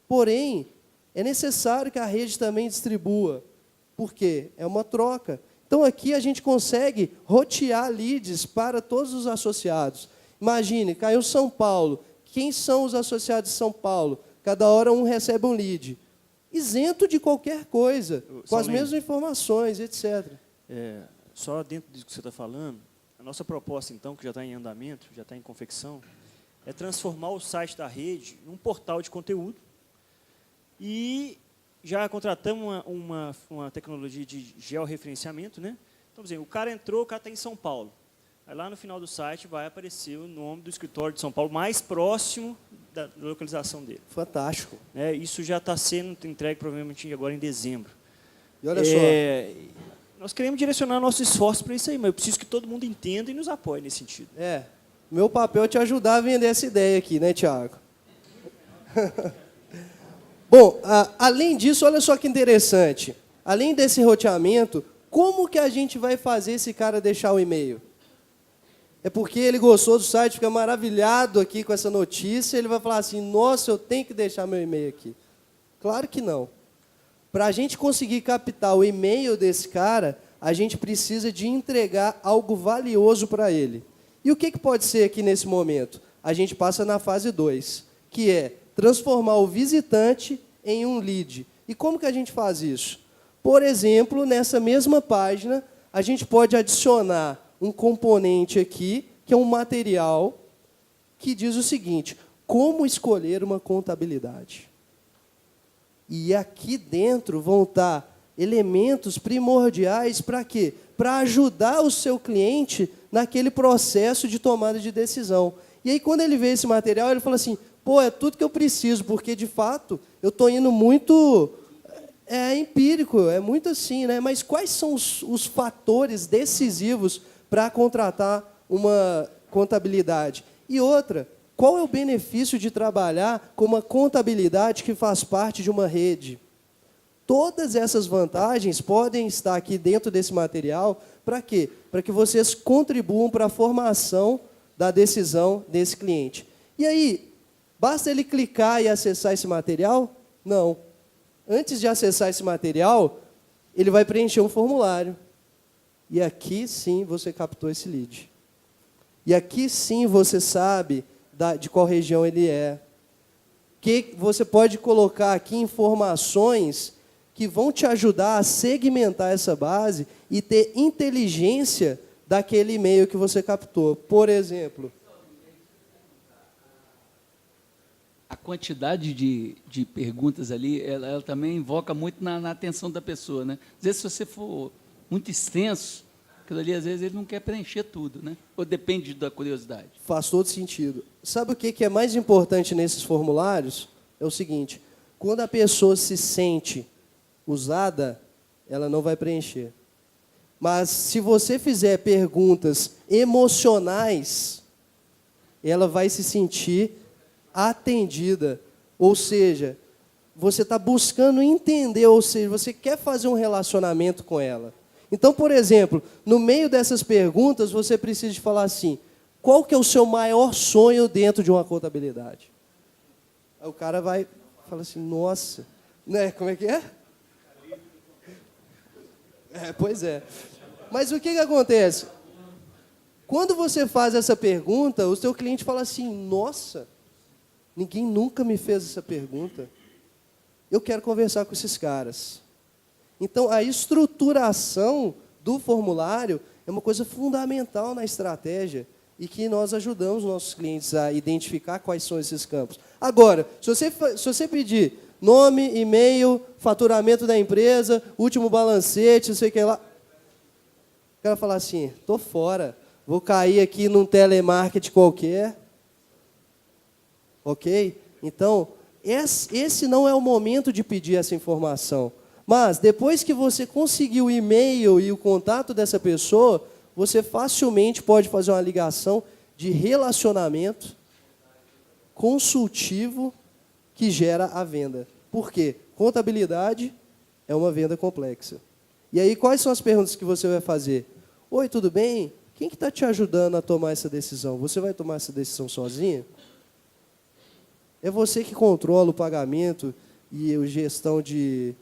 Porém, é necessário que a rede também distribua. Por quê? É uma troca. Então, aqui a gente consegue rotear leads para todos os associados. Imagine, caiu São Paulo. Quem são os associados de São Paulo? Cada hora um recebe um lead. Isento de qualquer coisa, com as mesmas informações, etc. Só dentro disso que você está falando, a nossa proposta, então, que já está em andamento, já está em confecção, é transformar o site da rede num portal de conteúdo. E já contratamos uma tecnologia de georreferenciamento, né? Então, por exemplo, o cara entrou, o cara está em São Paulo. Aí lá no final do site vai aparecer o nome do escritório de São Paulo mais próximo da localização dele. Fantástico. Isso já está sendo entregue provavelmente agora em dezembro. E olha só. Nós queremos direcionar nosso esforço para isso aí, mas eu preciso que todo mundo entenda e nos apoie nesse sentido. Meu papel é te ajudar a vender essa ideia aqui, né, Tiago? Bom, além disso, olha só que interessante. Além desse roteamento, como que a gente vai fazer esse cara deixar o e-mail? É porque ele gostou do site, fica maravilhado aqui com essa notícia, ele vai falar assim, nossa, eu tenho que deixar meu e-mail aqui. Claro que não. Para a gente conseguir captar o e-mail desse cara, a gente precisa de entregar algo valioso para ele. E o que pode ser aqui nesse momento? A gente passa na fase 2, que é transformar o visitante em um lead. E como que a gente faz isso? Por exemplo, nessa mesma página, a gente pode adicionar um componente aqui, que é um material, que diz o seguinte, como escolher uma contabilidade. E aqui dentro vão estar elementos primordiais para quê? Para ajudar o seu cliente naquele processo de tomada de decisão. E aí, quando ele vê esse material, ele fala assim, pô, é tudo que eu preciso, porque, de fato, eu estou indo muito... empírico, é muito assim, né? Mas quais são os fatores decisivos para contratar uma contabilidade? E outra, qual é o benefício de trabalhar com uma contabilidade que faz parte de uma rede? Todas essas vantagens podem estar aqui dentro desse material, para quê? Para que vocês contribuam para a formação da decisão desse cliente. E aí, basta ele clicar e acessar esse material? Não. Antes de acessar esse material, ele vai preencher um formulário. E aqui sim você captou esse lead. E aqui sim você sabe de qual região ele é. Que você pode colocar aqui informações que vão te ajudar a segmentar essa base e ter inteligência daquele e-mail que você captou. Por exemplo, a quantidade de perguntas ali, ela também invoca muito na atenção da pessoa, né? Às vezes, se você for muito extenso, aquilo ali, às vezes, ele não quer preencher tudo, né? Ou depende da curiosidade. Faz todo sentido. Sabe o que é mais importante nesses formulários? É o seguinte, quando a pessoa se sente usada, ela não vai preencher. Mas, se você fizer perguntas emocionais, ela vai se sentir atendida, ou seja, você está buscando entender, ou seja, você quer fazer um relacionamento com ela. Então, por exemplo, no meio dessas perguntas, você precisa de falar assim, qual que é o seu maior sonho dentro de uma contabilidade? Aí o cara vai falar assim, nossa, né? Como é que é? Pois é. Mas o que acontece? Quando você faz essa pergunta, o seu cliente fala assim, nossa, ninguém nunca me fez essa pergunta. Eu quero conversar com esses caras. Então, a estruturação do formulário é uma coisa fundamental na estratégia e que nós ajudamos nossos clientes a identificar quais são esses campos. Agora, se você pedir nome, e-mail, faturamento da empresa, último balancete, não sei o que lá, o cara falar assim, estou fora, vou cair aqui num telemarketing qualquer. Ok? Então, esse não é o momento de pedir essa informação. Mas, depois que você conseguiu o e-mail e o contato dessa pessoa, você facilmente pode fazer uma ligação de relacionamento consultivo que gera a venda. Por quê? Contabilidade é uma venda complexa. E aí, quais são as perguntas que você vai fazer? Oi, tudo bem? Quem que está te ajudando a tomar essa decisão? Você vai tomar essa decisão sozinha? É você que controla o pagamento e a gestão de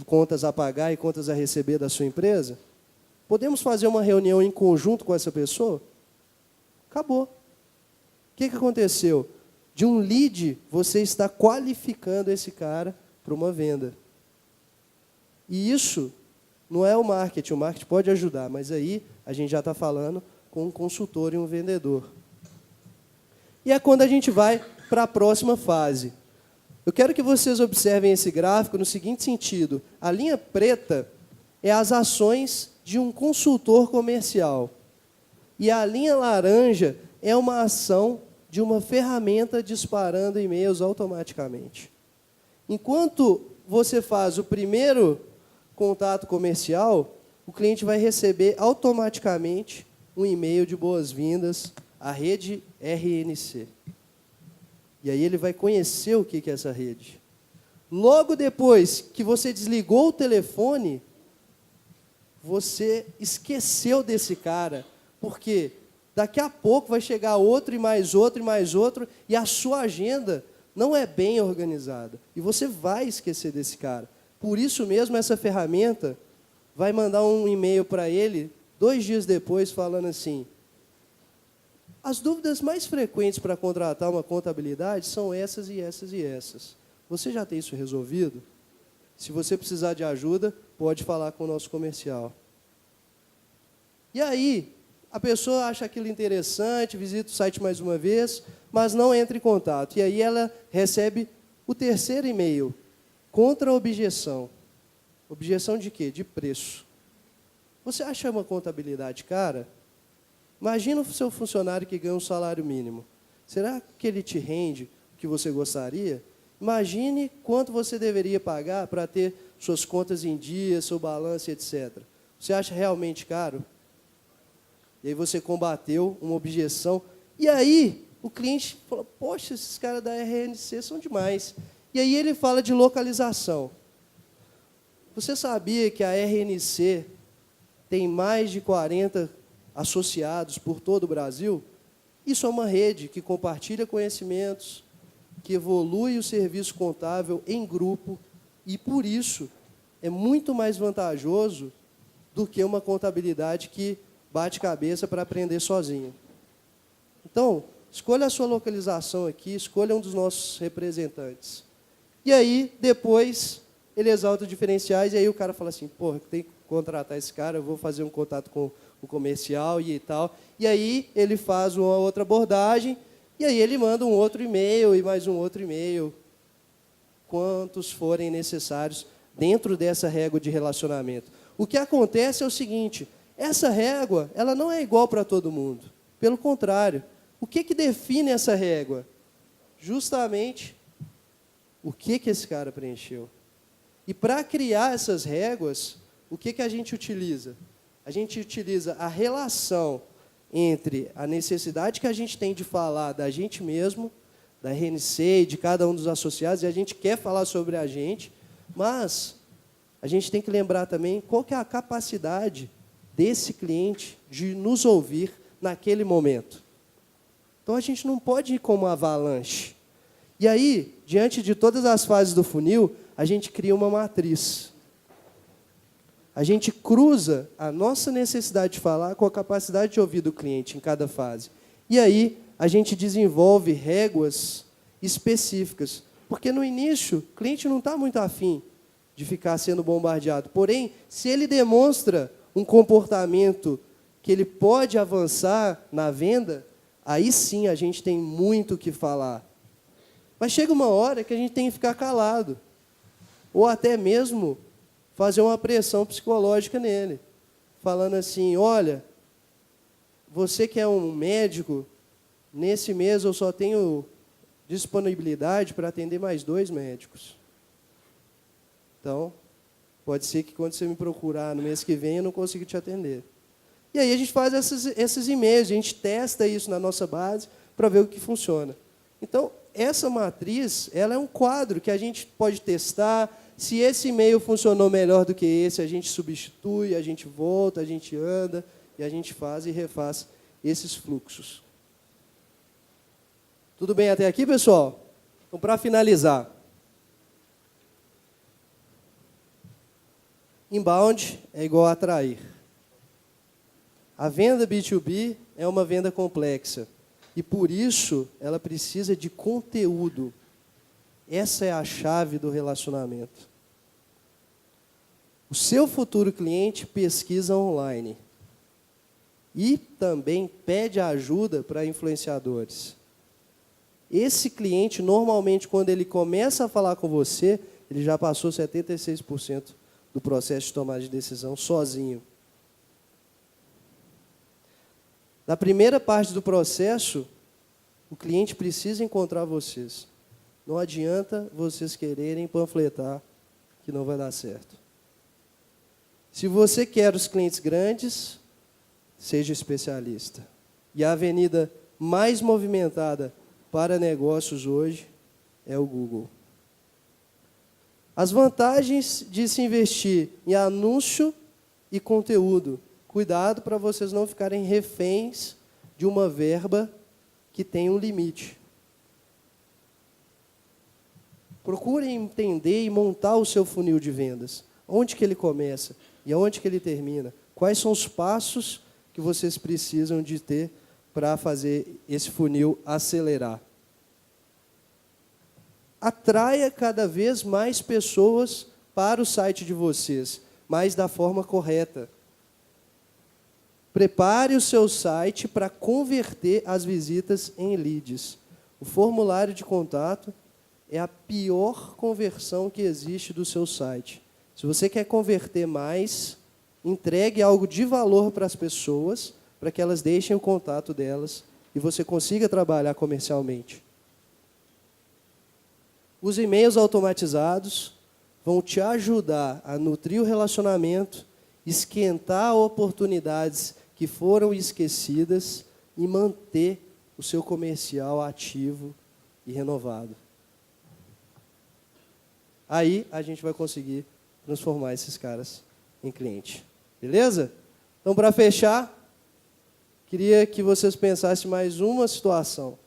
contas a pagar e contas a receber da sua empresa? Podemos fazer uma reunião em conjunto com essa pessoa? Acabou. O que aconteceu? De um lead, você está qualificando esse cara para uma venda. E isso não é o marketing pode ajudar, mas aí a gente já está falando com um consultor e um vendedor. E é quando a gente vai para a próxima fase. Eu quero que vocês observem esse gráfico no seguinte sentido. A linha preta é as ações de um consultor comercial. E a linha laranja é uma ação de uma ferramenta disparando e-mails automaticamente. Enquanto você faz o primeiro contato comercial, o cliente vai receber automaticamente um e-mail de boas-vindas à rede RNC. E aí ele vai conhecer o que é essa rede. Logo depois que você desligou o telefone, você esqueceu desse cara, porque daqui a pouco vai chegar outro e mais outro e mais outro, e a sua agenda não é bem organizada. E você vai esquecer desse cara. Por isso mesmo, essa ferramenta vai mandar um e-mail para ele 2 dias depois, falando assim, as dúvidas mais frequentes para contratar uma contabilidade são essas e essas e essas. Você já tem isso resolvido? Se você precisar de ajuda, pode falar com o nosso comercial. E aí, a pessoa acha aquilo interessante, visita o site mais uma vez, mas não entra em contato. E aí ela recebe o terceiro e-mail, contra-objeção. Objeção de quê? De preço. Você acha uma contabilidade cara? Imagina o seu funcionário que ganha um salário mínimo. Será que ele te rende o que você gostaria? Imagine quanto você deveria pagar para ter suas contas em dia, seu balanço, etc. Você acha realmente caro? E aí você combateu uma objeção. E aí o cliente falou, poxa, esses caras da RNC são demais. E aí ele fala de localização. Você sabia que a RNC tem mais de 40 associados por todo o Brasil? Isso é uma rede que compartilha conhecimentos, que evolui o serviço contábil em grupo, e por isso é muito mais vantajoso do que uma contabilidade que bate cabeça para aprender sozinho. Então, escolha a sua localização aqui, escolha um dos nossos representantes. E aí, depois, ele exalta diferenciais, e aí o cara fala assim, pô, tem que contratar esse cara, eu vou fazer um contato com o comercial e tal. E aí, ele faz uma outra abordagem, e aí ele manda um outro e-mail e mais um outro e-mail, quantos forem necessários dentro dessa régua de relacionamento. O que acontece é o seguinte, essa régua, ela não é igual para todo mundo. Pelo contrário, o que define essa régua? Justamente o que esse cara preencheu. E para criar essas réguas, o que a gente utiliza? A gente utiliza a relação entre a necessidade que a gente tem de falar da gente mesmo, da RNC e de cada um dos associados, e a gente quer falar sobre a gente, mas a gente tem que lembrar também qual que é a capacidade desse cliente de nos ouvir naquele momento. Então, a gente não pode ir como uma avalanche. E aí, diante de todas as fases do funil, a gente cria uma matriz. A gente cruza a nossa necessidade de falar com a capacidade de ouvir do cliente em cada fase. E aí, a gente desenvolve réguas específicas. Porque no início, o cliente não está muito afim de ficar sendo bombardeado. Porém, se ele demonstra um comportamento que ele pode avançar na venda, aí sim a gente tem muito o que falar. Mas chega uma hora que a gente tem que ficar calado. Ou até mesmo fazer uma pressão psicológica nele. Falando assim, olha, você que é um médico, nesse mês eu só tenho disponibilidade para atender mais 2 médicos. Então, pode ser que quando você me procurar no mês que vem, eu não consiga te atender. E aí a gente faz esses e-mails, a gente testa isso na nossa base para ver o que funciona. Então, essa matriz, ela é um quadro que a gente pode testar. Se esse e-mail funcionou melhor do que esse, a gente substitui, a gente volta, a gente anda, e a gente faz e refaz esses fluxos. Tudo bem até aqui, pessoal? Então, para finalizar, inbound é igual a atrair. A venda B2B é uma venda complexa. E, por isso, ela precisa de conteúdo. Essa é a chave do relacionamento. O seu futuro cliente pesquisa online. E também pede ajuda para influenciadores. Esse cliente, normalmente, quando ele começa a falar com você, ele já passou 76% do processo de tomada de decisão sozinho. Na primeira parte do processo, o cliente precisa encontrar vocês. Não adianta vocês quererem panfletar que não vai dar certo. Se você quer os clientes grandes, seja especialista. E a avenida mais movimentada para negócios hoje é o Google. As vantagens de se investir em anúncio e conteúdo. Cuidado para vocês não ficarem reféns de uma verba que tem um limite. Procurem entender e montar o seu funil de vendas. Onde que ele começa e onde que ele termina. Quais são os passos que vocês precisam de ter para fazer esse funil acelerar. Atraia cada vez mais pessoas para o site de vocês, mas da forma correta. Prepare o seu site para converter as visitas em leads. O formulário de contato é a pior conversão que existe do seu site. Se você quer converter mais, entregue algo de valor para as pessoas, para que elas deixem o contato delas e você consiga trabalhar comercialmente. Os e-mails automatizados vão te ajudar a nutrir o relacionamento, esquentar oportunidades que foram esquecidas e manter o seu comercial ativo e renovado. Aí a gente vai conseguir transformar esses caras em cliente. Beleza? Então, para fechar, queria que vocês pensassem mais uma situação.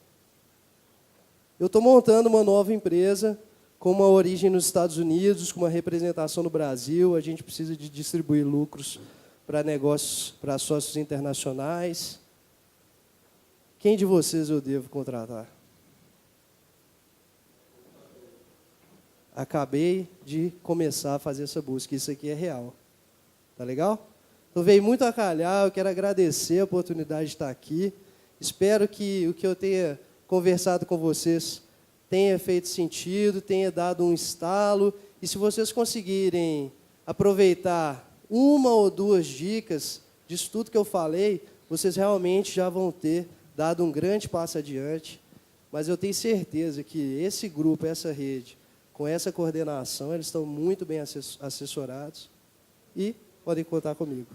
Eu estou montando uma nova empresa com uma origem nos Estados Unidos, com uma representação no Brasil. A gente precisa de distribuir lucros para negócios, para sócios internacionais. Quem de vocês eu devo contratar? Acabei de começar a fazer essa busca. Isso aqui é real. Tá legal? Então, veio muito a calhar. Eu quero agradecer a oportunidade de estar aqui. Espero que o que eu tenha conversado com vocês tenha feito sentido, tenha dado um estalo. E se vocês conseguirem aproveitar uma ou duas dicas disso tudo que eu falei, vocês realmente já vão ter dado um grande passo adiante. Mas eu tenho certeza que esse grupo, essa rede, com essa coordenação, eles estão muito bem assessorados e podem contar comigo.